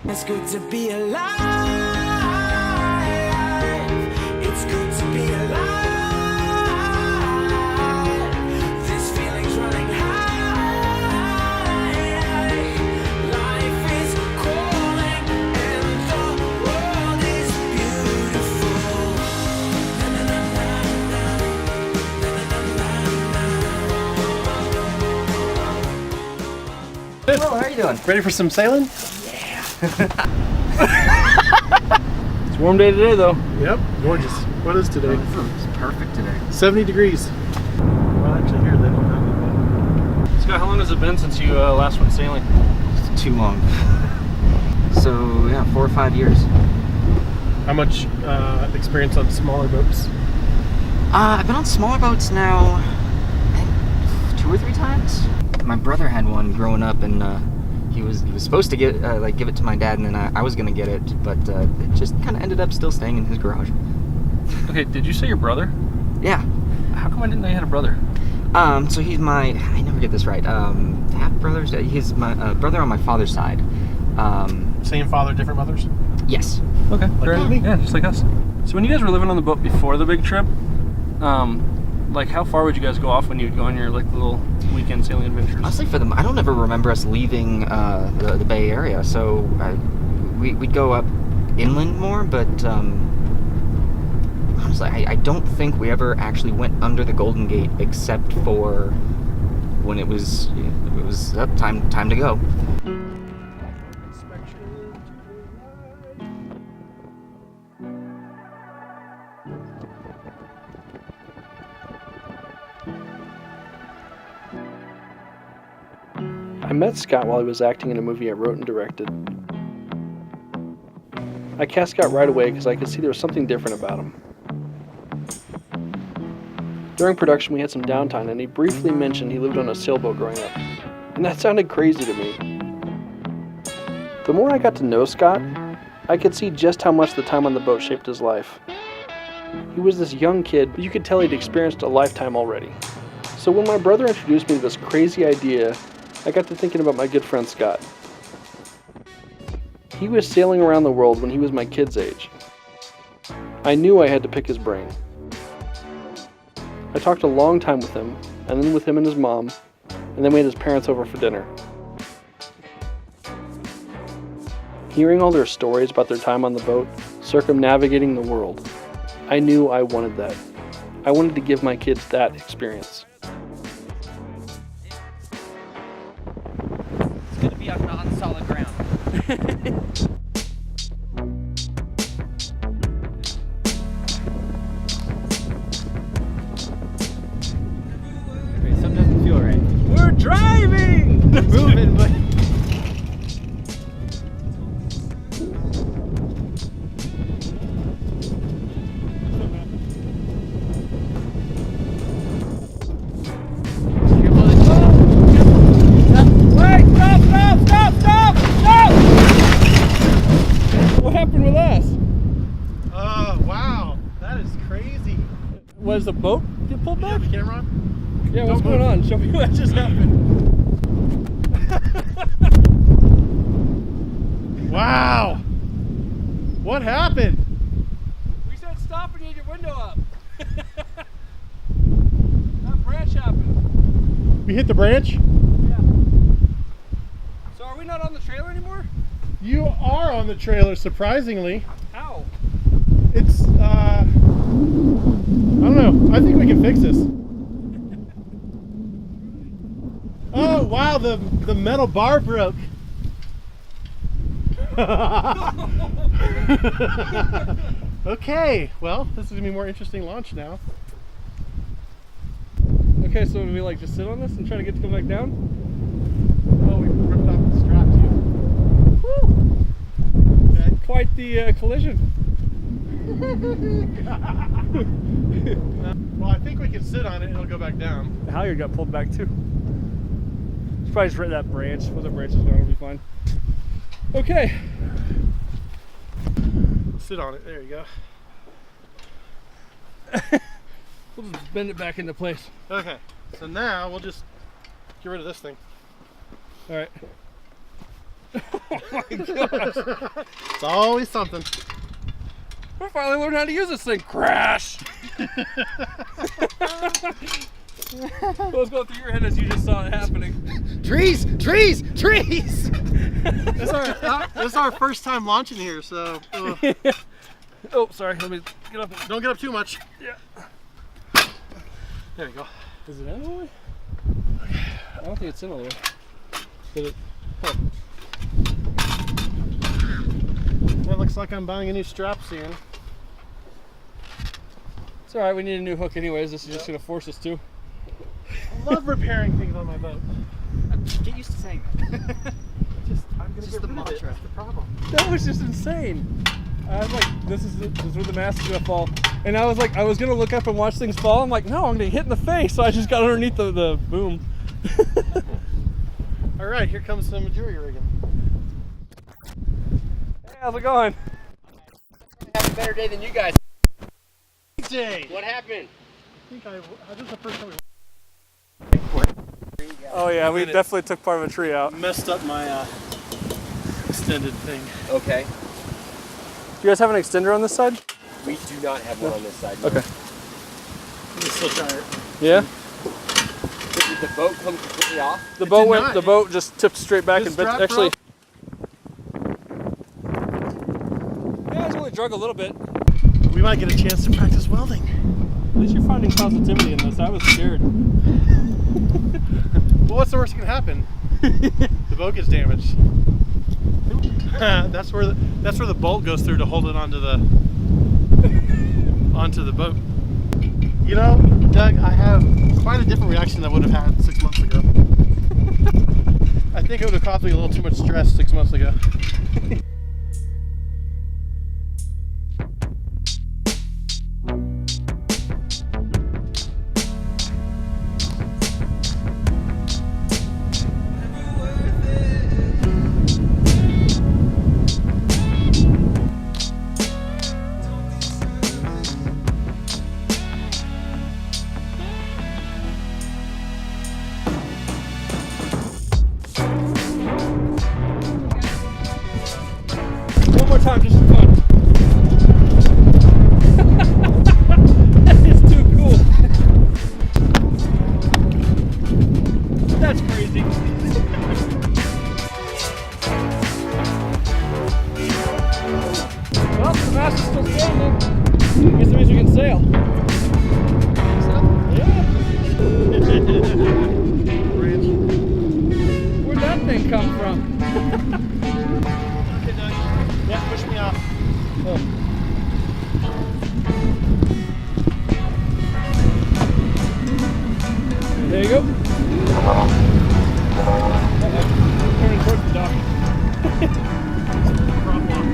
It's good to be alive. It's good to be alive. This feeling's running high. Life is calling and the world is beautiful. Na, na, na, na, Hello, how are you doing? Ready for some sailing? It's a warm day today, though. Yep, gorgeous. What is today? It's perfect today. 70 degrees. Well, actually here they don't have it. Scott, how long has it been since you last went sailing? It's too long. So, yeah, 4 or 5 years. How much experience on smaller boats? I've been on smaller boats now, I think 2 or 3 times. My brother had one growing up, and he was supposed to give it to my dad, and then I was gonna get it, but it just kind of ended up still staying in his garage. Okay, did you say your brother? Yeah. How come I didn't know you had a brother? So he's I never get this right. Half brothers. He's my brother on my father's side. Same father, different mothers? Yes. Okay, Like me? Yeah, just like us. So when you guys were living on the boat before the big trip, like how far would you guys go off when you'd go on your like little weekend sailing adventures? Honestly, I don't ever remember us leaving the Bay Area, so we'd go up inland more, but honestly, I don't think we ever actually went under the Golden Gate except for when it was up time to go. I met Scott while he was acting in a movie I wrote and directed. I cast Scott right away because I could see there was something different about him. During production, we had some downtime, and he briefly mentioned he lived on a sailboat growing up, and that sounded crazy to me. The more I got to know Scott, I could see just how much the time on the boat shaped his life. He was this young kid, but you could tell he'd experienced a lifetime already. So when my brother introduced me to this crazy idea, I got to thinking about my good friend Scott. He was sailing around the world when he was my kid's age. I knew I had to pick his brain. I talked a long time with him, and then with him and his mom, and then we had his parents over for dinner. Hearing all their stories about their time on the boat, circumnavigating the world, I knew I wanted that. I wanted to give my kids that experience. It's good to be on solid ground. Something doesn't feel right. We're driving! Moving, but Wait! Stop! What happened with us? Oh, wow. That is crazy. Was the boat get pulled You back? have the camera on? Yeah, what's Don't going move. on? Show me what just happened. Wow. What happened? We said stop and you had your window up. That branch happened. We hit the branch? Yeah. So are we not on the trailer anymore? You are on the trailer, surprisingly. How? It's, I don't know. I think we can fix this. Oh, wow, the metal bar broke. Okay, well, this is going to be a more interesting launch now. Okay, so do we like just sit on this and try to get to come back down? Oh, we ripped off the strap too. Woo! Okay. Quite the collision. Well, I think we can sit on it and it'll go back down. The halyard got pulled back too. Just probably just right that branch. Once that branch is gone, it'll be fine. Okay. Sit on it. There you go. We'll just bend it back into place. Okay. So now we'll just get rid of this thing. All right. Oh my gosh. It's always something. I finally learned how to use this thing. Crash! What was going through your head as you just saw it happening? Trees! Trees! Trees! This is our first time launching here, so Oh, sorry. Let me get up. don't get up too much. Yeah. There you go. Is it in all the way? I don't think it's in all the way. Did it? It looks like I'm buying a new strap soon. It's alright, we need a new hook anyways. This is just going to force us to. I love repairing things on my boat. Get used to saying that. I'm gonna get rid of it. That's the problem. That was just insane. I was like, this is where the mast is going to fall. And I was like, I was going to look up and watch things fall. I'm like, no, I'm going to get hit in the face. So I just got underneath the boom. All right, here comes some jury rigging. Hey, how's it going? Have a better day than you guys. Jay, What happened? I think this is the first time Oh yeah, we definitely took part of a tree out. we messed up my extended thing. Okay. Do you guys have an extender on this side? We do not have one on this side. no. Okay. I'm still tired. Yeah? Did the boat come completely off? The boat did went. not. The boat just tipped straight back This and strap actually. Yeah, it's only drug a little bit. We might get a chance to practice welding. At least you're finding positivity in this. I was scared. Well, what's the worst that can happen? The boat gets damaged. That's where the bolt goes through to hold it onto the boat. You know, Doug, I have quite a different reaction than I would have had 6 months ago. I think it would have caused me a little too much stress 6 months ago. One more time, just for fun. That is too cool. That's crazy. Well, the mast is still standing. I guess that means we can sail. Yeah. Where'd that thing come from? Okay, Doug. Yeah, push me off. There you go. Turning towards the dock. Prop lock.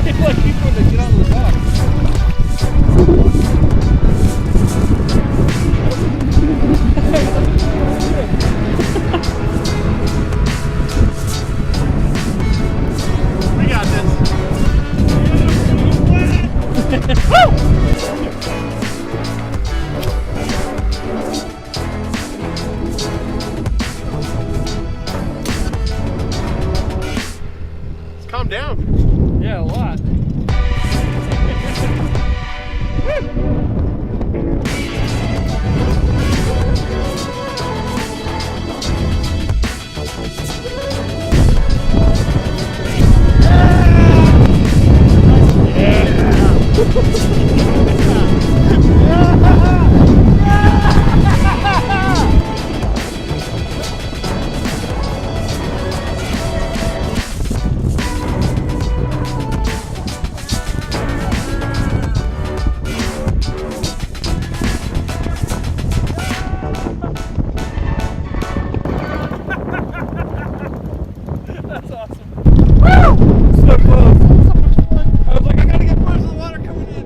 It's like people when they get onto the dock. We got this. Let's calm down. Yeah, a lot. That's awesome. Woo! So close. I was like, I gotta get close to the water coming in.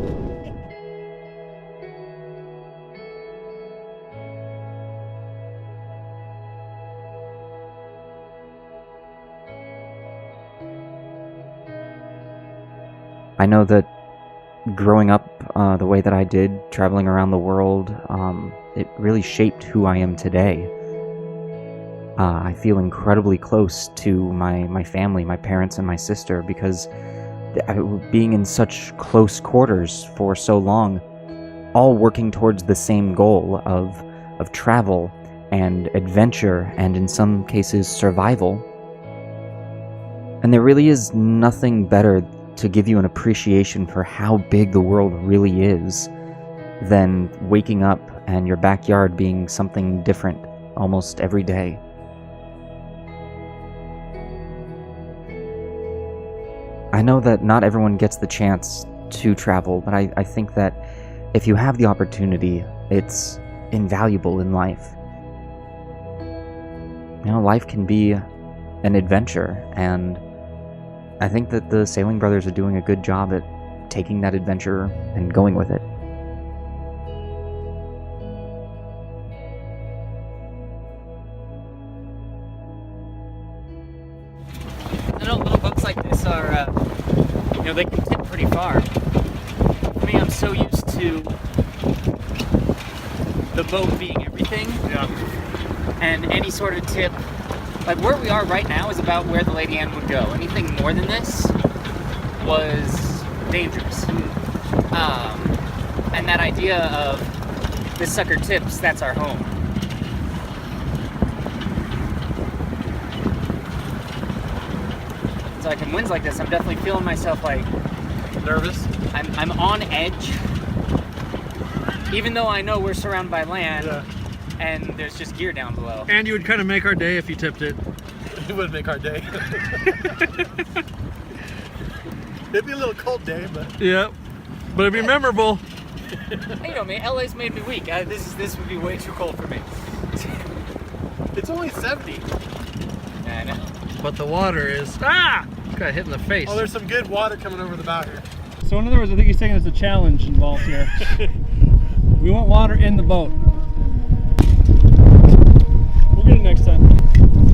I know that growing up the way that I did, traveling around the world, it really shaped who I am today. I feel incredibly close to my family, my parents and my sister, because being in such close quarters for so long, all working towards the same goal of travel and adventure and in some cases survival. And there really is nothing better to give you an appreciation for how big the world really is than waking up and your backyard being something different almost every day. I know that not everyone gets the chance to travel, but I think that if you have the opportunity, it's invaluable in life. You know, life can be an adventure, and I think that the Sailing Brothers are doing a good job at taking that adventure and going with it. Little boats like this are, they can tip pretty far. For me, I'm so used to the boat being everything. Yeah. And any sort of tip, like where we are right now is about where the Lady Anne would go. Anything more than this was dangerous. And that idea of this sucker tips, that's our home. So like in winds like this, I'm definitely feeling myself like Nervous? I'm on edge. Even though I know we're surrounded by land, Yeah. and there's just gear down below. And you would kind of make our day if you tipped it. It would make our day. It'd be a little cold day, but Yep. But it'd be memorable. You know me, LA's made me weak. This would be way too cold for me. it's only 70. Yeah, I know. But the water is got hit in the face. Oh, there's some good water coming over the bow here. So in other words, I think he's saying there's a challenge involved here. We want water in the boat. We'll get it next time.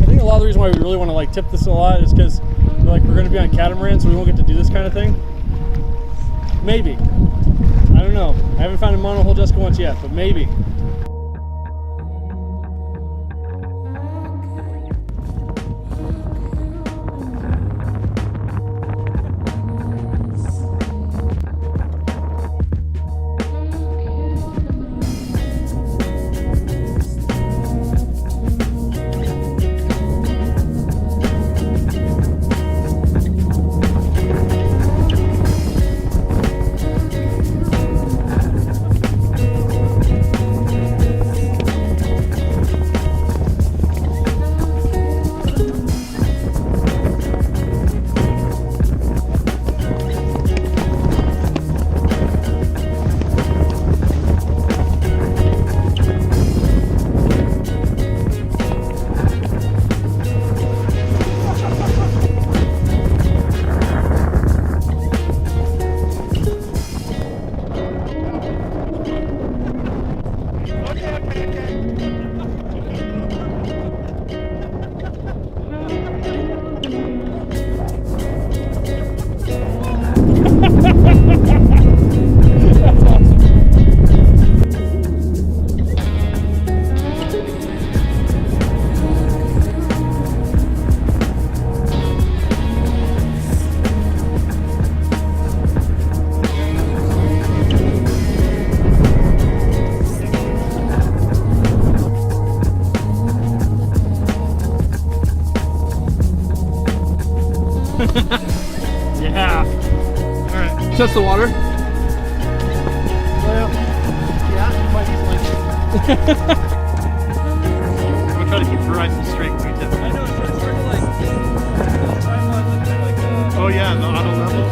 I think a lot of the reason why we really want to like tip this a lot is because we're going to be on catamaran, so we won't get to do this kind of thing. Maybe. I don't know. I haven't found a monohull Jessica once yet, but maybe. Yeah. Alright. Just the water? Well, yeah, quite easily. I'm gonna try to keep the horizon straight when we tip. I know, it's hard to like Oh yeah, the auto level.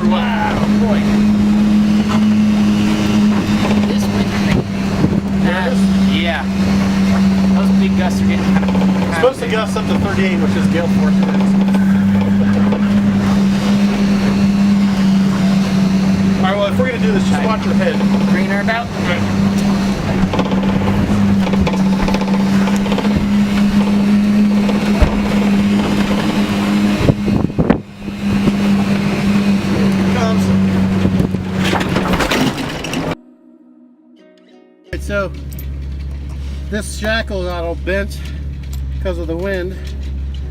or what? Oh boy. This wind thing. Yeah. Those big gusts are getting kind of. It's supposed to gust up to 38, which is gale force winds. All right, well, if we're gonna do this, just watch your head. Bringing her about. Alright, so this shackle got all bent because of the wind,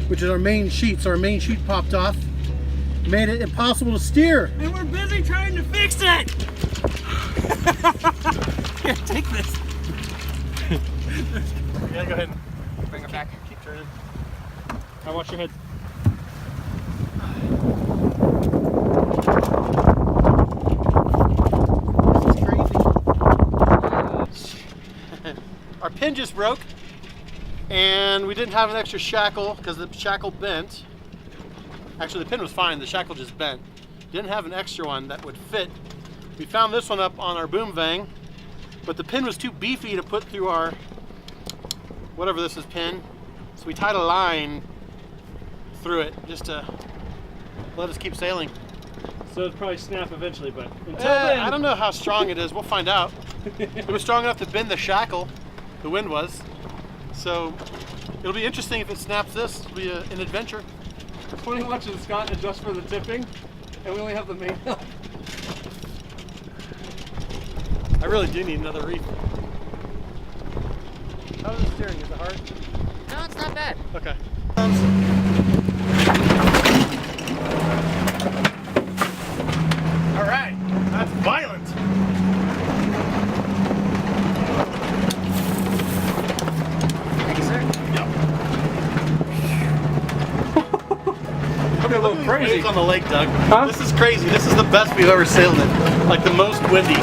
which is our main sheet. So our main sheet popped off, made it impossible to steer. And we're busy trying to fix it! Here, take this. Yeah, go ahead. Bring her back. Keep turning. I watch your head. This is crazy. Our pin just broke, and we didn't have an extra shackle because the shackle bent. Actually, the pin was fine, the shackle just bent. Didn't have an extra one that would fit. We found this one up on our boom vang, but the pin was too beefy to put through our, whatever this is, pin. So we tied a line through it just to let us keep sailing. So it'd probably snap eventually, but until then. I don't know how strong it is. We'll find out. It was strong enough to bend the shackle. The wind was. So it'll be interesting if it snaps this. It'll be an adventure. It's funny watching Scott adjust for the tipping, and we only have the main help. I really do need another reef. How's the steering? Is it hard? No, it's not bad. Okay. All right. That's violent. Thank you, sir. Looking a little crazy. Waves on the lake, Doug. Huh? This is crazy. This is the best we've ever sailed in. Like the most windy.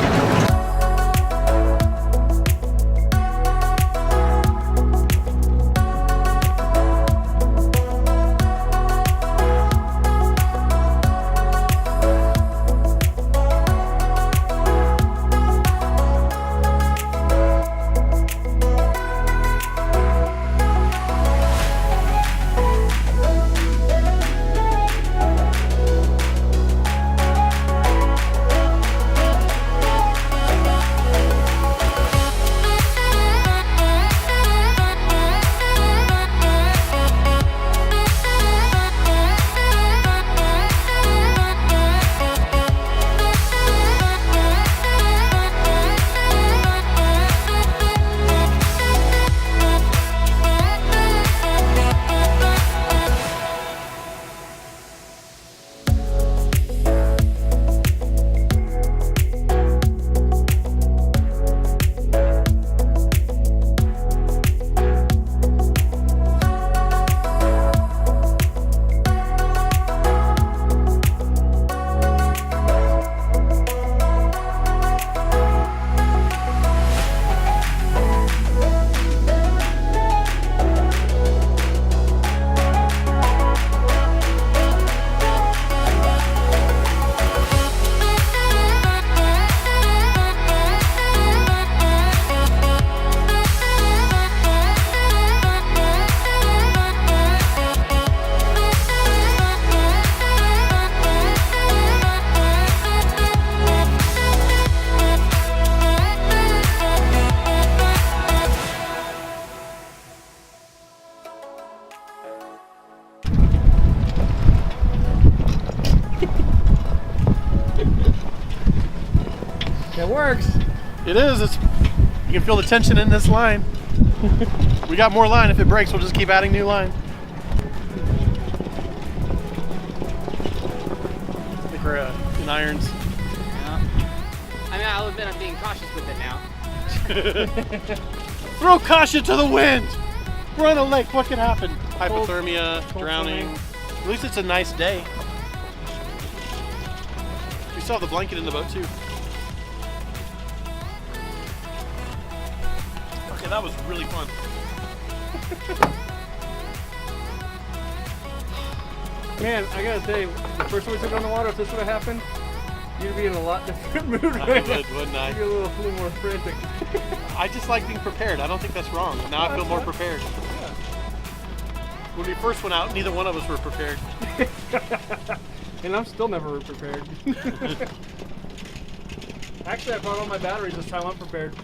It works. It is. You can feel the tension in this line. We got more line. If it breaks, we'll just keep adding new line. I think we're in irons. Yeah. I mean, I'll admit I'm being cautious with it now. Throw caution to the wind. We're on a lake. What could happen? Hypothermia, cold drowning. swimming. At least it's a nice day. We still have the blanket in the boat too. Okay, that was really fun. Man, I gotta say, the first time we took it on the water, if this would have happened, You'd be in a lot different mood I right now. would, wouldn't I? You'd be a little more frantic. I just like being prepared. I don't think that's wrong. Now I feel more prepared. When we first went out, neither one of us were prepared. And I'm still never prepared. Actually, I brought all my batteries this time. I'm prepared.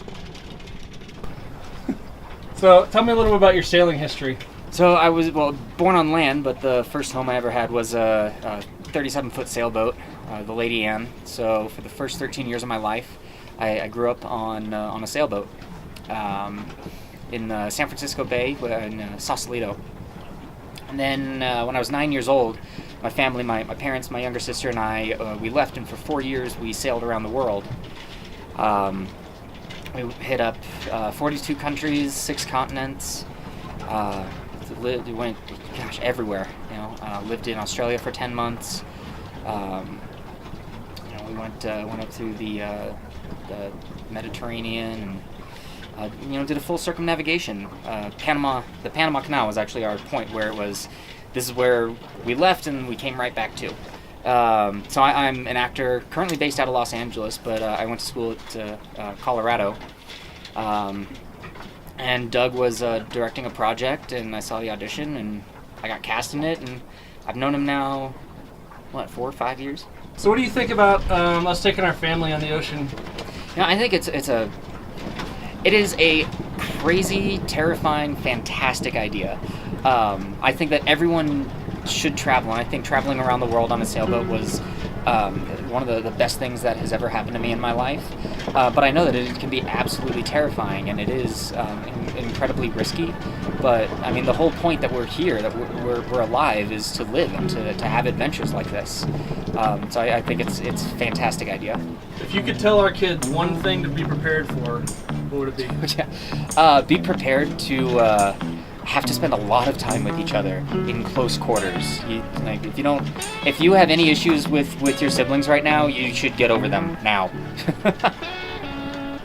So, tell me a little bit about your sailing history. So I was, born on land, but the first home I ever had was a 37-foot sailboat, the Lady Anne. So for the first 13 years of my life, I grew up on a sailboat in San Francisco Bay in Sausalito. And then when I was 9 years old, my family, my parents, my younger sister, and I, we left, and for 4 years we sailed around the world. We hit up 42 countries, 6 continents. We went, everywhere. Lived in Australia for 10 months. We went up through the Mediterranean, and did a full circumnavigation. The Panama Canal was actually our point where it was. This is where we left, and we came right back to. So I'm an actor currently based out of Los Angeles, but I went to school at Colorado. And Doug was directing a project, and I saw the audition, and I got cast in it, and I've known him now, 4 or 5 years? So what do you think about us taking our family on the ocean? I think it is a crazy, terrifying, fantastic idea. I think that everyone should travel, and I think traveling around the world on a sailboat was one of the best things that has ever happened to me in my life. But I know that it can be absolutely terrifying, and it is incredibly risky. But I mean, the whole point that we're here, that we're alive, is to live and to have adventures like this. So I think it's a fantastic idea. If you could tell our kids one thing to be prepared for, what would it be? Be prepared to have to spend a lot of time with each other in close quarters. If you have any issues with your siblings right now, you should get over them now.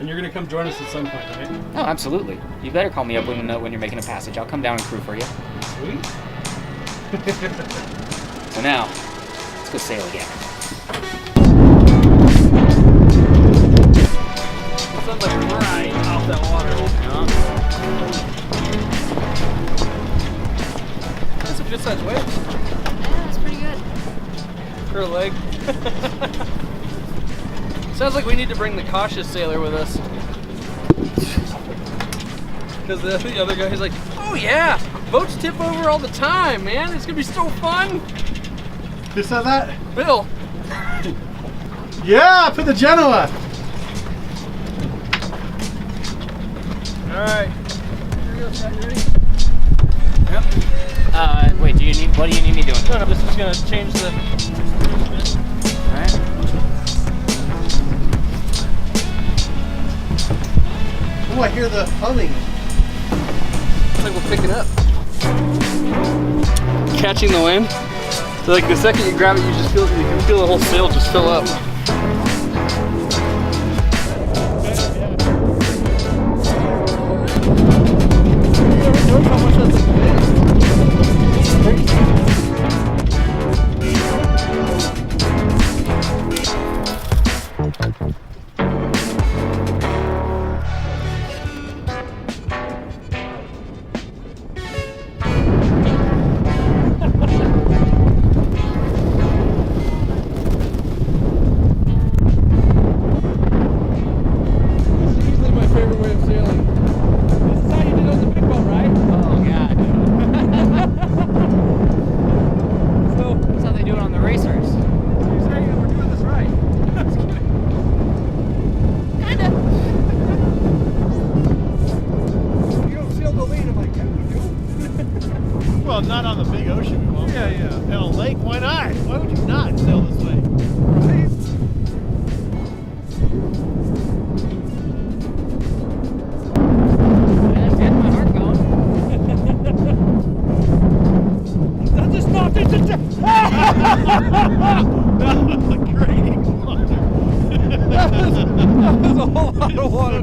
And you're gonna come join us at some point, right? Oh, absolutely. You better call me up when you're making a passage. I'll come down and crew for you. Sweet. So now, let's go sail again. Sounds like right off that water. That's some good sized waves. Yeah, that's pretty good. For a leg. Sounds like we need to bring the cautious sailor with us. Because the other guy's like, oh yeah, boats tip over all the time, man. It's gonna be so fun. Who said that? Bill. Yeah, put the Genoa. All right. Here we go, Scott. You ready? Yep. Wait, what do you need me doing? No, this is gonna change the. Alright. Oh, I hear the humming. I think we'll pick it up. Catching the wind. So like the second you grab it, you can feel the whole sail just fill up. How much that's like big. It's crazy. Well, not on the big ocean, we won't. Yeah. In a lake, why not? Why would you not sail this way? Right? That's getting my heart going. That just knocked into That was a great explosion. That was a whole lot of water.